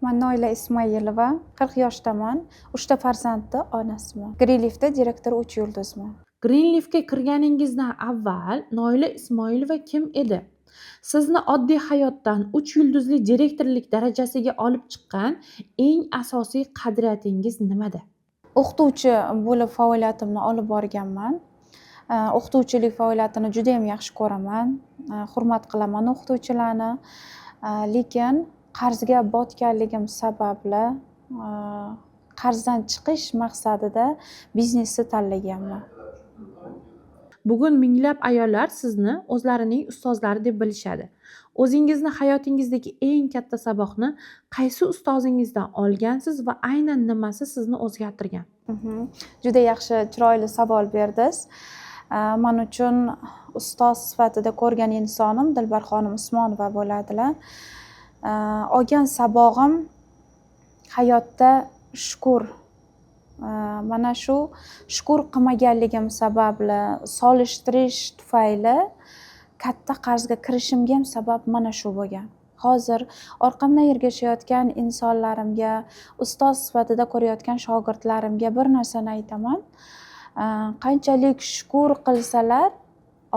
Man Noila Ismoilova, 40 yoshdaman. 3 ta farzandni onasiman. Greenleaf'da direktor 3 yulduzman. Greenleaf'ga kirganingizdan avval Noila Ismoilova kim edi? Sizni oddiy hayotdan 3 yulduzli direktorlik darajasiga olib chiqqan eng asosiy qadriyatingiz nimada? O'qituvchi bo'lib faoliyatimni olib borganman. O'qituvchilik faoliyatini juda ham yaxshi ko'raman. Hurmat qilaman o'qituvchilarni. Lekin qarzga botganligim sababli qarzdan chiqish maqsadida biznesni tanlaganman. Bugun minglab ayollar sizni o'zlarining ustozlari deb bilishadi. O'zingizni hayotingizdagi eng katta saboqni qaysi ustozingizdan olgansiz va aynan nimasi sizni o'zgartirgan? Juda yaxshi, chiroyli savol berdingiz. Men uchun ustoz sifatida ko'rgan insonim Dilbarxonim Usmonova bo'ladilar. Olgan sabog'im hayotda shukr. Mana shu shukr qilmaganligim sababli, solishtirish tufayli katta qarzga kirishimga ham sabab mana shu bo'lgan. Hozir orqamdan ergashayotgan insonlarimga, ustoz sifatida ko'rayotgan shogirdlarimga bir narsani aytaman. Qanchalik shukr qilsalar,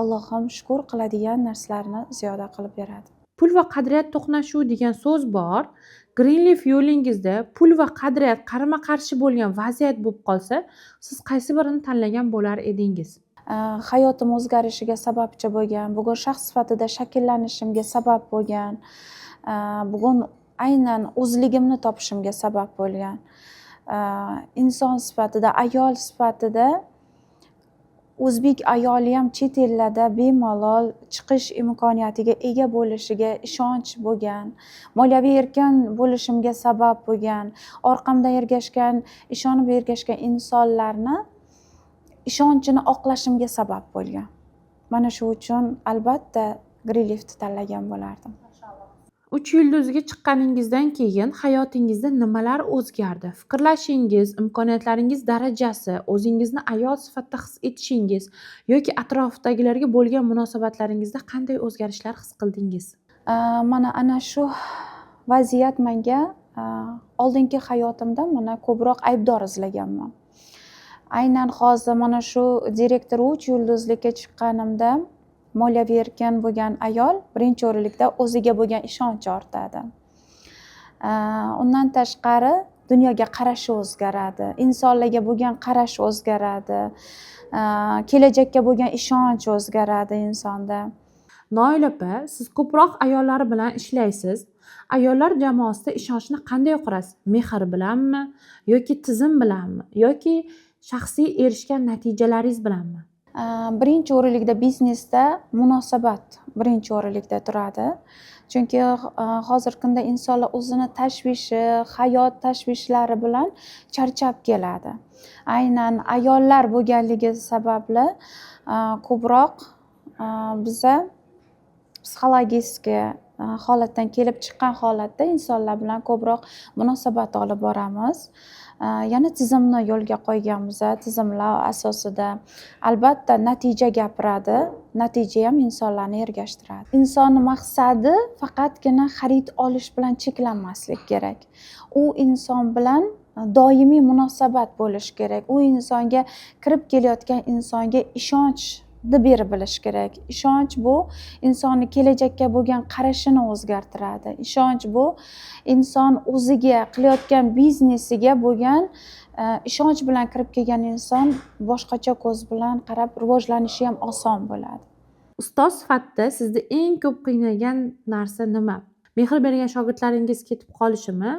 Allohim shukr qiladigan narsalarni ziyoda qilib beradi. Pul va qadriyat to'qnashuvi degan so'z bor. Greenleaf yo'lingizda pul va qadriyat qarama-qarshi bo'lgan vaziyat bo'lib qolsa, siz qaysi birini tanlagan bo'lar edingiz? Hayotim o'zgarishiga sababchi bo'lgan, bugun shaxs sifatida shakllanishimga sabab bo'lgan, bugun aynan o'zligimni topishimga sabab bo'lgan. Inson sifatida, ayol sifatida o'zbek ayoli ham chet ellarda bemalol chiqish imkoniyatiga ega bo'lishiga ishonch bo'lgan, moliyaviy erkin bo'lishimga sabab bo'lgan, orqamdan ergashgan, ishonib ergashgan insonlarni ishonchini oqlashimga sabab bo'lgan. Mana shu uchun albatta Greenleaf'ni tanlagan bo'lardim. 3 yulduzga chiqqaningizdan keyin hayotingizda nimalar o'zgardi? Fikrlashingiz, imkoniyatlaringiz darajasi, o'zingizni ayol sifatida his etishingiz yoki atrofdagilarga bo'lgan munosabatlaringizda qanday o'zgarishlar his qildingiz? Mana ana shu vaziyat menga oldingi hayotimda mana ko'proq aybdor izlaganman. Aynan hozir mana shu direktor 3 yulduzlikka chiqqanimda moliyaviy erkin bo'lgan ayol birinchi o'rinlikda o'ziga bo'lgan ishonchi ortadi. Undan tashqari dunyoga qarashi o'zgaradi, insonlarga bo'lgan qarash o'zgaradi, kelajakka bo'lgan ishonch o'zgaradi insonda. Noila opa, siz ko'proq ayollar bilan ishlaysiz. Ayollar jamoasida ishonchni qanday qurasiz? Mehr bilanmi yoki tizim bilanmi yoki shaxsiy erishgan natijalaringiz bilanmi? Birinchi o'rinlikda biznesda munosabat birinchi o'rinlikda turadi. Chunki hozirgi kunda insonlar o'zini tashvishi, hayot tashvishlari bilan charchab keladi. Aynan ayollar bo'lganligi sababli ko'proq biza psixologik holatdan kelib chiqqan holatda insonlar bilan ko'proq munosabat olib boramiz. Yana tizimni yo'lga qo'yganmiz, tizimlar asosida albatta natija gapiradi, natija ham insonlarni ergashtiradi. Insonning maqsadi faqatgina xarid olish bilan cheklanmaslik kerak. U inson bilan doimiy munosabat bo'lish kerak. U insonga kirib kelayotgan insonga ishonchni berib bilish kerak. Ishonch bu insonning kelajakka bo'lgan qarashini o'zgartiradi. Ishonch bu inson o'ziga qilayotgan biznesiga bo'lgan ishonch bilan kirib kelgan inson boshqacha ko'z bilan qarab rivojlanishi ham oson bo'ladi. Ustoz sifatida sizni eng ko'p qiynagan narsa nima? Mehr bergan shogirdlaringiz ketib qolishimi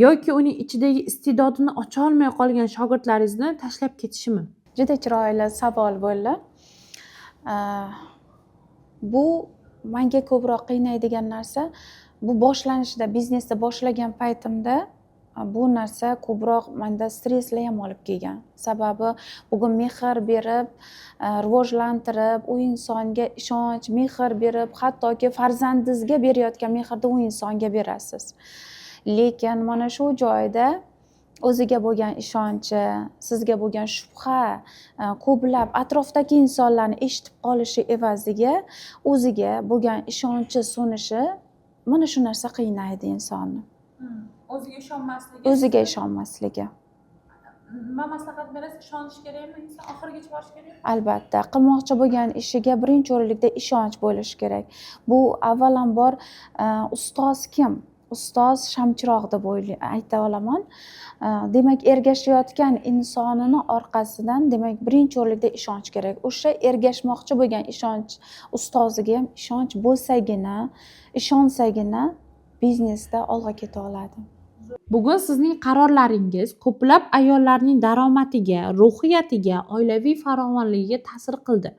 yoki uning ichidagi iste'dodini ocha olmay qolgan shogirdlaringizni tashlab ketishimi? Juda chiroyli savol bo'ldi. Bu menga ko'proq qiynaydigan narsa, bu boshlanishida, biznesni boshlagan paytimda bu narsa ko'proq menda stresslar ham olib kelgan. Sababi bugun mehr berib, rivojlantirib, u insonga ishonch, mehr berib, hattoki farzandingizga berayotgan mehrni u insonga berasiz. Lekin mana shu joyda o'ziga bo'lgan ishonchi, sizga bo'lgan shubha, ko'plab atrofdagi insonlarni eshitib qolishi evaziga o'ziga bo'lgan ishonchi so'nishi, mana shu narsa qiynaydi insonni. o'ziga ishonmasligi. O'ziga ishonmasligi. Nima maslahat berasiz? Ishonish kerakmi? Inson oxirigacha borish kerakmi? Albatta, qilmoqchi bo'lgan ishiga birinchi o'rinlikda ishonch bo'lishi kerak. Bu avvalambor ustoz kim? Ustoz shamchiroq deb ayta olaman. Demak, ergashayotgan insonini orqasidan, demak, birinchi o'rinlikda ishonch kerak. O'sha ergashmoqchi bo'lgan ishonch, ustoziga ham ishonch bo'lsagina, ishonsagina biznesda olg'a keta oladi. Bugun sizning qarorlaringiz ko'plab ayollarning daromadiga, ruhiyatiga, oilaviy farovonligiga ta'sir qildi.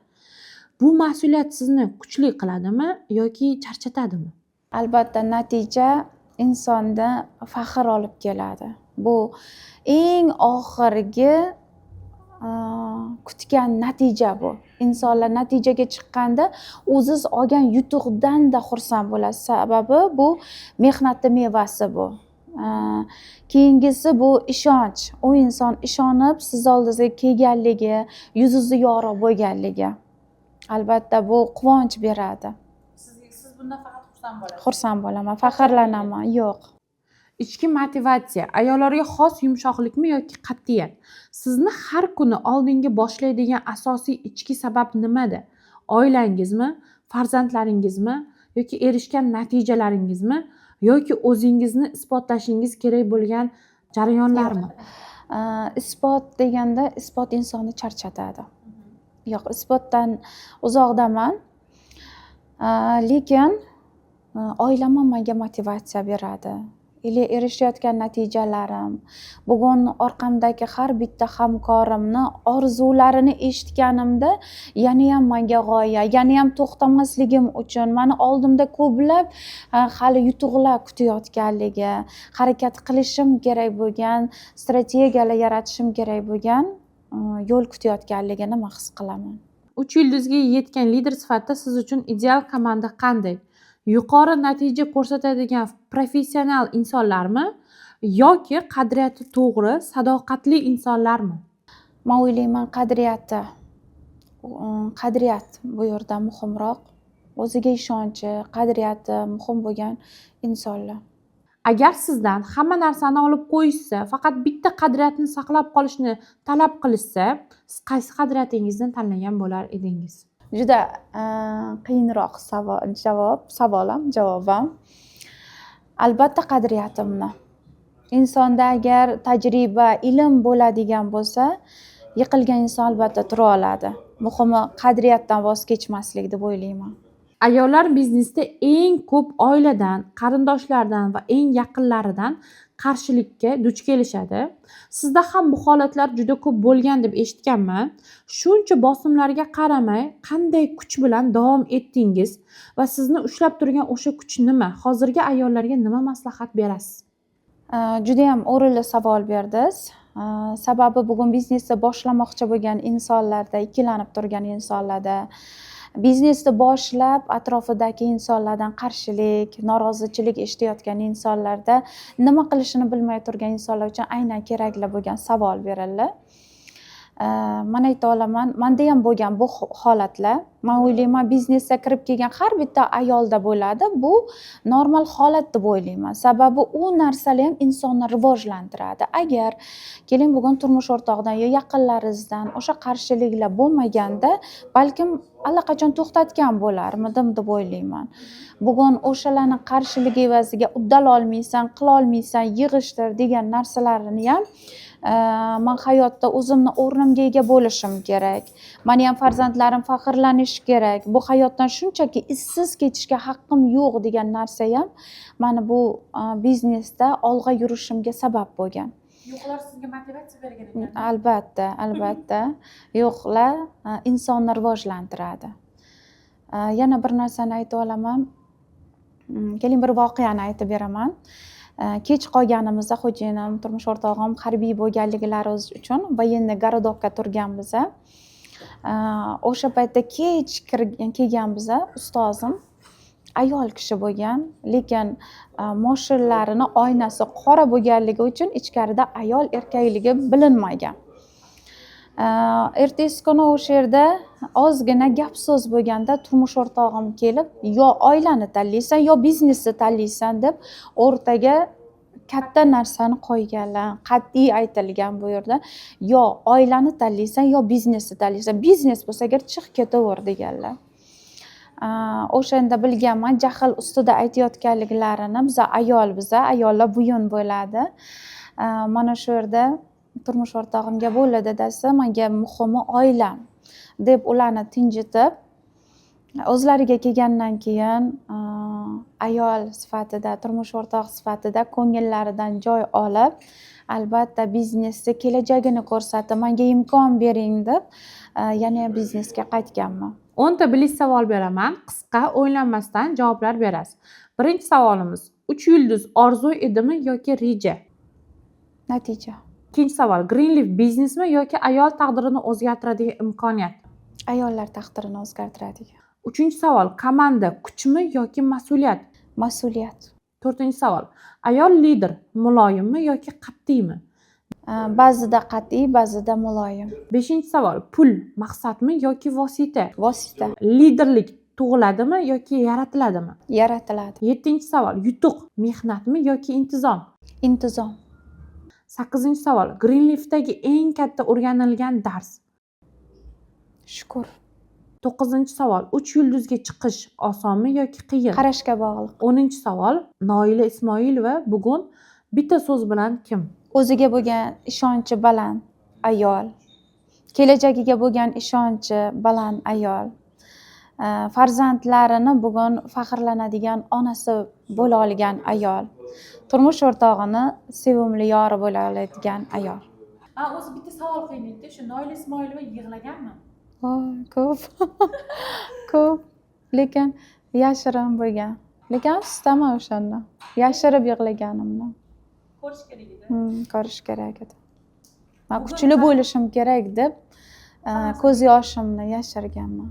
Bu mas'uliyat sizni kuchli qiladimi yoki charchatadimi? Albatta, natija insonda faxr olib keladi. Bu eng oxirgi kutgan natija bu. Insonlar natijaga chiqqanda o'ziz olgan yutuqdan-da xursand bo'lasiz. Sababi bu mehnatning mevasi bu. Keyingisi bu ishonch. U inson ishonib siz oldingizga kelganligi, yuzingizni yorug' bo'lganligi. Albatta bu quvonch beradi. Siz bundan faqat xursand bo'lasiz. Xursand bo'laman, faxrlanaman. Yo'q. Ichki motivatsiya ayollarga xos yumshoqlikmi yoki qat'iyat? Sizni har kuni oldinga boshlaydigan asosiy ichki sabab nimada? Oilangizmi, farzandlaringizmi yoki erishgan natijalaringizmi yoki o'zingizni isbotlashingiz kerak bo'lgan jarayonlarmi? Isbot deganda isbot insonni charchatadi. Yo'q, isbotdan uzoqdaman. Lekin oilam menga motivatsiya beradi. Erishayotgan natijalarim, bugun orqamdagi har bitta hamkorimni orzularini eshitganimda yana ham menga g'oya, yana ham to'xtamasligim uchun meni oldimda ko'plab hali yutuqlar kutayotganligi, harakat qilishim kerak bo'lgan, strategiyalar yaratishim kerak bo'lgan yo'l kutayotganligini men his qilaman. 3 yulduzga yetgan lider sifatida siz uchun ideal komanda qanday? Yuqori natija ko'rsatadigan professional insonlarmi yoki qadriyati to'g'ri, sadoqatli insonlarmi? Men o'ylayman qadriyat bu yerda muhimroq. O'ziga ishonchi, qadriyati muhim bo'lgan insonlar. Agar sizdan hamma narsani olib qo'yishsa, faqat bitta qadriyatni saqlab qolishni talab qilishsa, siz qaysi qadriyatingizni tanlagan bo'lar edingiz? Juda qiyinroq javobim. Albatta qadriyatimni. Insonda agar tajriba, ilm bo'ladigan bo'lsa, yiqilgan inson albatta tura oladi. Muhimi qadriyatdan voz kechmaslik deb o'ylayman. Ayollar biznesda eng ko'p oiladan, qarindoshlardan va eng yaqinlaridan qarshilikka duch kelishadi. Sizda ham bu holatlar juda ko'p bo'lgan deb eshitganman. Shuncha bosimlarga qaramay, qanday kuch bilan davom etdingiz va sizni ushlab turgan o'sha kuch nima? Hozirgi ayollarga nima maslahat berasiz? Juda ham o'rinli savol berdingiz. Sababi bugun biznesni boshlamoqchi bo'lgan insonlarda, ikkilanib turgan insonlarda, biznesni boshlab atrofidagi insonlardan qarshilik, norozichilik eshitayotgan insonlarda nima qilishini bilmay turgan insonlar uchun aynan kerakli bo'lgan savol berildi. Men ayta olaman, menda ham bo'lgan bu holatlar. Men o'ylayman, biznesga kirib kelgan har bitta ayolda bo'ladi. Bu normal holat deb o'ylayman. Sababi u narsalar ham insonni rivojlantiradi. Agar keling bugun turmush o'rtog'idan yo yaqinlaringizdan o'sha qarshiliklar bo'lmaganda, balkim allaqachon to'xtatgan bo'larmidim deb o'ylayman. Bugun o'shalarni qarshiligi evaziga uddala olmaysan, qila olmaysan, yig'ishtir degan narsalarini ham men hayotda o'zimni o'rnimga ega bo'lishim kerak. Meni ham farzandlarim faxrlanishi kerak. Bu hayotdan shunchaki izsiz ketishga haqqim yo'q degan narsa ham meni bu biznesda olg'a yurishimga sabab bo'lgan. Yo'qlar sizga motivatsiya bergan ekan. Albatta. Yo'qlar insonni rivojlantiradi. Yana bir narsani ayta olaman. Keling bir voqeani aytib beraman. Kech qolganimizda xo'jayinim, turmush o'rtog'im harbiy bo'lganliklari uchun военный городокka turganmiz. O'sha paytda kech kelganmiz. Ustozim ayol kishi bo'lgan, lekin moshinalarining oynasi qora bo'lganligi uchun ichkarida ayol erkakligi bilinmagan. Ertasi kuni o'sha yerda ozgina gap so'z bo'lganda turmush o'rtog'im kelib, yo oilani tanlaysan, yo biznesni tanlaysan deb o'rtaga katta narsani qo'yganlar, qat'iy aytilgan bu yerda. Yo oilani tanlaysan, yo biznesni tanlaysan. Biznes bo'lsa agar chiq ketaver deganlar. O'shanda bilganman jahl ustida aytayotganliklarini. Biza ayollar buyun bo'ladi. Mana shu yerda turmush o'rtog'imga bo'ldi dadasi, menga muhimi oilam deb ularni tinchitib, o'zlariga kelgandan keyin ayol sifatida, turmush o'rtoq sifatida ko'ngillaridan joy olib, albatta biznesda kelajagini ko'rsatib, menga imkon bering deb, yana biznesga qaytganman. 10 ta bilish savol beraman. Qisqa, o'ylanmasdan javoblar berasiz. Birinchi savolimiz: 3 yulduz orzu edimi yoki reja? Natija. Ikkinchi savol: Greenleaf biznesmi yoki ayol taqdirini o'zgartiradigan imkoniyat? Ayollar taqdirini o'zgartiradigan. Uchinchi savol: komanda kuchmi yoki mas'uliyat? Mas'uliyat. To'rtinchi savol: ayol lider muloyimmi yoki qat'iymi? Ba'zida qat'iy, ba'zida muloyim. Beshinchi savol: pul maqsadmi yoki vosita? Vosita. Liderlik tug'iladimi yoki yaratiladimi? Yaratiladi. Yettinchi savol: yutuq mehnatmi yoki intizom? Intizom. Sakkizinchi savol: Greenleaf'dagi eng katta o'rganilgan dars? Shukur. To'qqizinchi savol: 3 yulduzga chiqish osonmi yoki qiyin? Qarashga bog'liq. 10-chi savol: Noila Ismoilova bugun bitta so'z bilan kim? O'ziga bo'lgan ishonchi baland ayol. Kelajagiga bo'lgan ishonchi baland ayol. Farzandlarini bugun faxrlanadigan onasi bo'la olgan ayol. Turmush o'rtog'ini sevimli yori bo'la oladigan ayol. O'zi bitta savol qiynaydi. Shu Noila Ismoilova yig'laganmi? Ko'p. Ko'p. Lekin yashirin bo'lgan. Lekin afsusdaman o'shanda. Yashirib yig'laganimni. Ko'rish kerak edi. Ko'rish kerak edi. Men kuchli bo'lishim kerak deb ko'z yoshimni yashirganman.